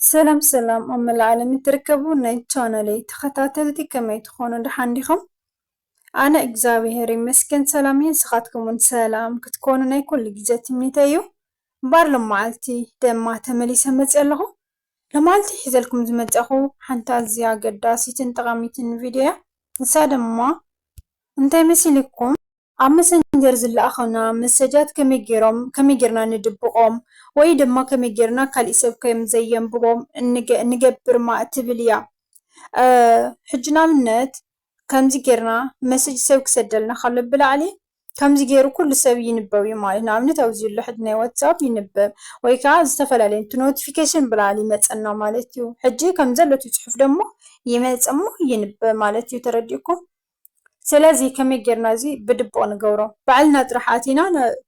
سلام سلام أم العالم تركبون نيتشانلي تخطاتلتي كما يتخونوا دحانديكم أنا إجزابي مسكن سلامين سخاتكم من سلام كتكونوا ناي كل جزات ميتايو بار لمعالتي دما تملي سمت يالله لمعالتي حزلكم زمت أخو حنتا زيا قداسي تنتغاميتن فيديو نسادة ما انتي مسيلكم ኣብ መሰንጀር ዝለኣኸና መሰጃት ከመይ ጌርና ንድብቖም ወይ ድማ ከመይ ጌርና ካሊእ ሰብ ከየምዘየንብቦም ንገብር ማ እትብል እያ። ሕጂ ንኣብነት ከምዚ ጌርና መሰጅ ሰብ ክሰደልና ከሎ ብላዕሊ ከምዚ ገይሩ ኩሉ ሰብ ይንበብ እዩ ማለት ንኣብነት ኣብዚ ዘሎ ሕጂ ናይ ዋትሳፕ ይንበብ ወይ ከዓ ዝተፈላለዩ ኖቲፊኬሽን ብላዕሊ ይመፀና ማለት እዩ። ሕጂ ከም ዘሎ እቲ ፅሑፍ ደሞ ይመፅእ እሞ ይንበብ ማለት እዩ። ተረዲእኩም? ስለዚህ ከመይ ጌርና እዚ ብድቡቕ ንገብሮ ባዕልና ጥራሕ ኣቲና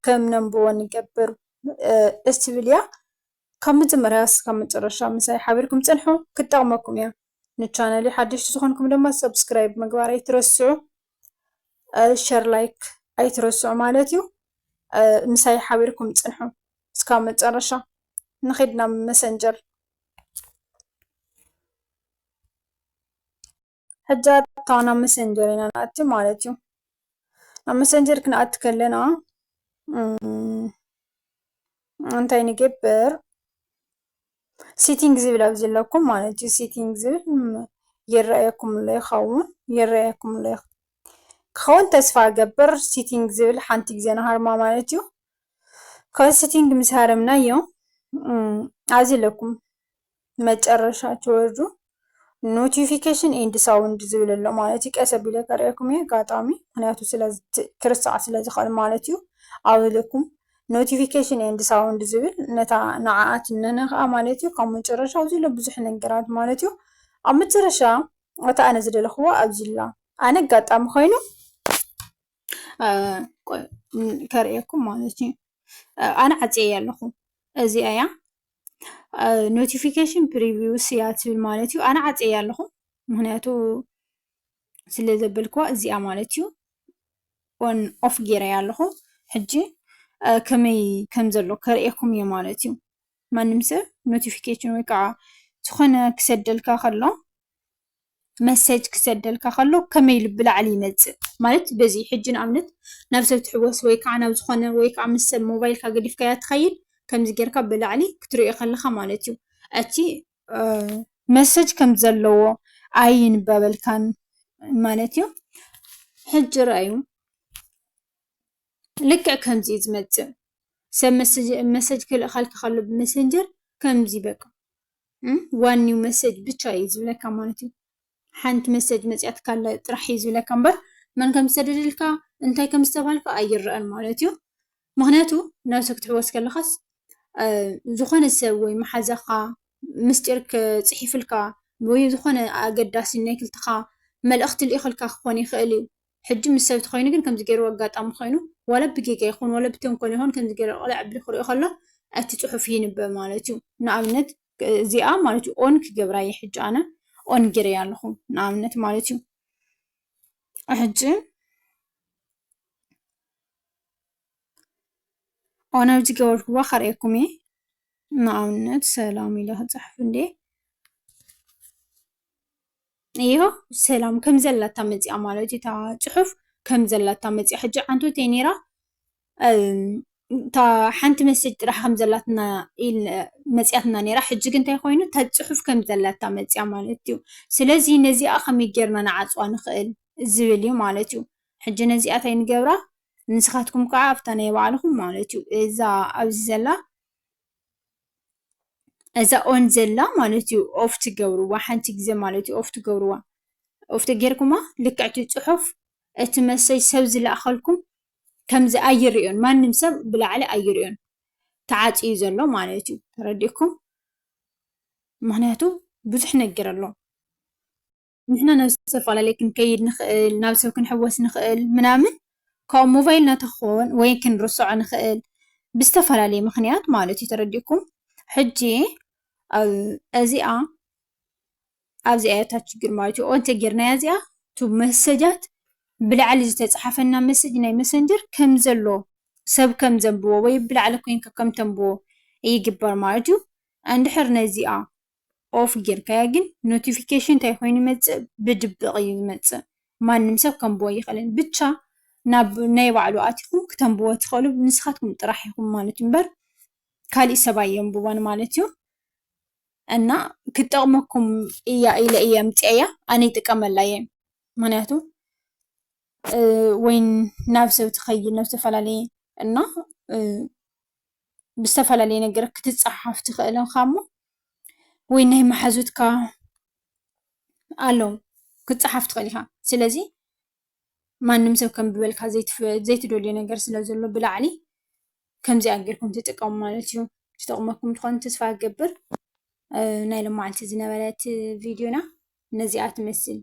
ከም ነንብቦ ንገብር እትብል እያ። ካብ መጀመርያ እስካብ መጨረሻ ምሳይ ሓቢርኩም ፅንሑ ክጠቕመኩም እያ። ንቻነለይ ሓደሽቲ ዝኾንኩም ድማ ሰብስክራይብ ምግባር ኣይትረስዑ፣ ሸር ላይክ ኣይትረስዑ ማለት እዩ። ምሳይ ሓቢርኩም ፅንሑ እስካብ መጨረሻ። ንኸይድና መሰንጀር ሕጂ ኣታና መሰንጀር ኢና ንኣቲ ማለት እዩ። ናብ መሰንጀር ክንኣቲ ከለና እንታይ ንገብር ሴቲንግ ዝብል ኣብዚ ኣለኩም ማለት እዩ። ሴቲንግ ዝብል ይረኣየኩም ኣሎ ይኸውን ክኸውን ተስፋ ገብር ሴቲንግ ዝብል ሓንቲ ግዜ ናሃርማ ማለት እዩ። ካብ ሴቲንግ ምስ ሃረምናዮ ኣብዚ ኣለኩም መጨረሻ ትወርዱ ኖቲፊኬሽን ኤንድ ሳውንድ ዝብል ኣሎ ማለት እዩ። ቀስ ኣቢለ ከርእየኩም እየ ኣጋጣሚ ምክንያቱ ክርስዓት ስለዝኽእል ማለት እዩ። ኣብ ለኩም ኖቲፊኬሽን ኤንድ ሳውንድ ዝብል ነታ ንዓኣት ነነኽኣ ማለት እዩ። ካብ መጨረሻ ኣብዚ ሎ ብዙሕ ነገራት ማለት እዩ። ኣብ መጨረሻ እታ ኣነ ዝደለኽዎ ኣብዚ ላ ኣነ ኣጋጣሚ ኮይኑ ከርእየኩም ማለት እዩ። ኣነ ዓፅየ ኣለኹ እዚኣ እያ ኖቲፊኬሽን ፕሪቪውስ እያ ትብል ማለት እዩ። ኣነ ዓፅየ ኣለኹ ምክንያቱ ስለ ዘበልክዋ እዚኣ ማለት እዩ። ኦን ኦፍ ጌረያ ኣለኹ ሕጂ ከመይ ከም ዘሎ ከርእየኩም እየ ማለት እዩ። ማንም ሰብ ኖቲፊኬሽን ወይ ከዓ ዝኾነ ክሰደልካ ከሎ መሰጅ ክሰደልካ ከሎ ከመይ ብላዕሊ ይመፅእ ማለት በዚ ሕጂ ንኣብነት ናብ ሰብ ትሕወስ ወይ ከዓ ናብ ዝኾነ ወይ ከዓ ምስ ሰብ ሞባይልካ ገዲፍካያ ትኸይድ ከምዚ ጌርካ ብላዕሊ ክትሪኦ ከለካ ማለት እዩ እቲ መሰጅ ከም ዘለዎ ኣይንበበልካን ማለት እዩ። ሕጂ ረኣዩ ልክዕ ከምዚ ዝመፅእ ሰብ መሰጅ ክልእኻልካ ከሎ ብመሰንጀር ከምዚ በቃ ዋን ኒው መሰጅ ብቻ እዩ ዝብለካ ማለት እዩ። ሓንቲ መሰጅ መፅያትካላ ጥራሕ እዩ ዝብለካ እምበር መን ከም ዝተደልልካ እንታይ ከም ዝተባሃልካ ኣይረአን ማለት እዩ። ምክንያቱ ናብ ሰብ ክትሕወስ ከለኻስ ዝኾነ ሰብ ወይ መሓዛኻ ምስጢር ክፅሒፍልካ ወይ ዝኾነ ኣገዳሲ ናይ ክልትኻ መልእኽቲ ልኢኽልካ ክኾን ይኽእል እዩ። ሕጂ ምስ ሰብ ተኾይኑ ግን ከምዚ ገይሩ ኣጋጣሚ ኮይኑ ዋላ ብጌጋ ይኹን ዋላ ብተንኮል ይኹን ከምዚ ገይሩ ቆልዕ ብሊ ክሪኦ ከሎ እቲ ፅሑፍ ይንበብ ማለት እዩ። ንኣብነት እዚኣ ማለት እዩ ኦን ክገብራ እየ ሕጂ ኣነ ኦን ጌረያ ኣለኹ ንኣብነት ማለት እዩ። ሕጂ ኦን ኣብዚ ገበርክዋ ከርእየኩም እየ ንኣብነት ሰላም ኢለ ክፅሕፍ እንዴ እዮ ሰላም ከም ዘላታ መፅኣ ማለት እዩ። እታ ፅሑፍ ከም ዘላታ መፅኣ ሕጂ ዓንቶተይ ነይራ እታ ሓንቲ መሰጅ ጥራሕ ከም ዘላትና መፅያትና ነይራ ሕጂ ግን እንታይ ኮይኑ እታ ፅሑፍ ከም ዘላታ መፅኣ ማለት እዩ። ስለዚ ነዚኣ ከመይ ጌርና ንዓፅዋ ንኽእል ዝብል እዩ ማለት እዩ። ሕጂ ነዚኣ እንታይ ንገብራ ንስኻትኩም ከዓ ኣብታ ናይ ባዕልኩም ማለት እዩ እዛ ኣብዚ ዘላ እዛ ኦን ዘላ ማለት እዩ ኦፍ ትገብርዋ ሓንቲ ግዜ ማለት እዩ ኦፍ ትገብርዋ ኦፍ ተጌርኩማ ልክዕ እቲ ፅሑፍ እቲ መሰጅ ሰብ ዝለኣኸልኩም ከምዚ ኣይርዮን ማንም ሰብ ብላዕሊ ኣይርዮን ተዓፅዩ ዘሎ ማለት እዩ። ተረዲእኩም? ምክንያቱ ብዙሕ ነገር ኣሎ ንሕና ናብ ዝተፈላለዩ ክንከይድ ንኽእል ናብ ሰብ ክንሕወስ ንኽእል ምናምን ካብ ሞባይልና ተኾን ወይ ክንርስዖ ንኽእል ብዝተፈላለየ ምክንያት ማለት እዩ። ተረዲእኩም? ሕጂ እዚኣ ኣብዚኣ እታ ችግር ማለት እዩ። ኦን ተጌርናያ እዚኣ ቱ መሰጃት ብላዕሊ ዝተፅሓፈና መሰጅ ናይ መሰንጀር ከም ዘሎ ሰብ ከም ዘንብቦ ወይ ብላዕሊ ኮንካ ከም ተንብቦ ይግበር ማለት እዩ። እንድሕር ነዚኣ ኦፍ ጌርካያ ግን ኖቲፊኬሽን እንታይ ኮይኑ ይመፅእ ብድብቕ እዩ ዝመፅእ ማንም ሰብ ከንብቦ ይኽእልን ብቻ ናብ ናይ ባዕሉ ኣቲኩም ክተንብቦ ትኽእሉ ንስኻትኩም ጥራሕ ኢኹም ማለት እዩ እምበር ካሊእ ሰብ ኣየንብቦን ማለት እዩ እና ክትጠቕመኩም እያ ኢለ እየ ምፅአያ ኣነ ይጥቀመላ እየ ምክንያቱ ወይ ናብ ሰብ ትኸይድ ናብ ዝተፈላለየ እና ብዝተፈላለየ ነገር ክትፀሓፍ ትኽእል ኢኻ እሞ ወይ ናይ ማሓዙትካ ኣለዉ ክትፀሓፍ ትኽእል ኢኻ ስለዚ ማንም ሰብ ከንብበልካ ዘይትደልዮ ነገር ስለ ዘሎ ብላዕሊ ከምዚኣ ጌርኩም ትጥቀሙ ማለት እዩ ዝጠቕመኩም ምዃኑ ተስፋ ይገብር ናይ ሎማዓልቲ ዝነበረት ቪድዮና ነዚኣ ትመስል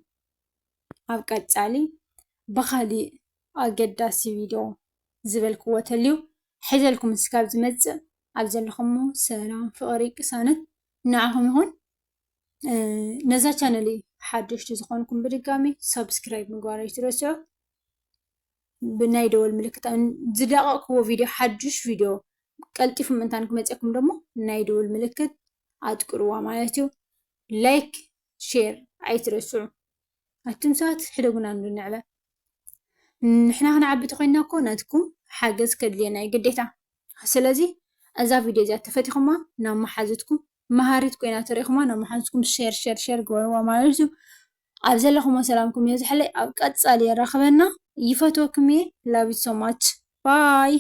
ኣብ ቀፃሊ ብኻሊእ ኣገዳሲ ቪድዮ ዝበልክዎ ተልዩ ሒዘልኩም እስካብ ዝመፅእ ኣብ ዘለኹሞ ሰላም ፍቕሪ ቅሳነት ንዓኹም ይኹን ነዛ ቻነል ሓደሽቲ ዝኾንኩም ብድጋሚ ሰብስክራይብ ምግባር ኣይትረስዑ ብናይ ደወል ምልክት ዝለቐቕክዎ ቪድዮ ሓዱሽ ቪድዮ ቀልጢፉ ምእንታን ክመፅአኩም ደሞ ናይ ደወል ምልክት ኣጥቅርዋ ማለት እዩ ላይክ ሼር ኣይትረስዑ ኣቱም ሰባት ሕደጉና ንዕበ ንሕና ክንዓቢ ተኮይንና እኮ ናትኩም ሓገዝ ከድልየና እዩ ግዴታ ስለዚ እዛ ቪድዮ እዚኣ ተፈቲኹማ ናብ መሓዙትኩም መሃሪት ኮይና ተሪእኹማ ናብ መሓዙትኩም ሸር ግበርዋ ማለት እዩ ኣብ ዘለኹሞ ሰላምኩም እየ ዝሕለይ ኣብ ቀፃሊ የራኽበና ይፈትወኩም እየ ላቭ ዩ ሶ ማች ባይ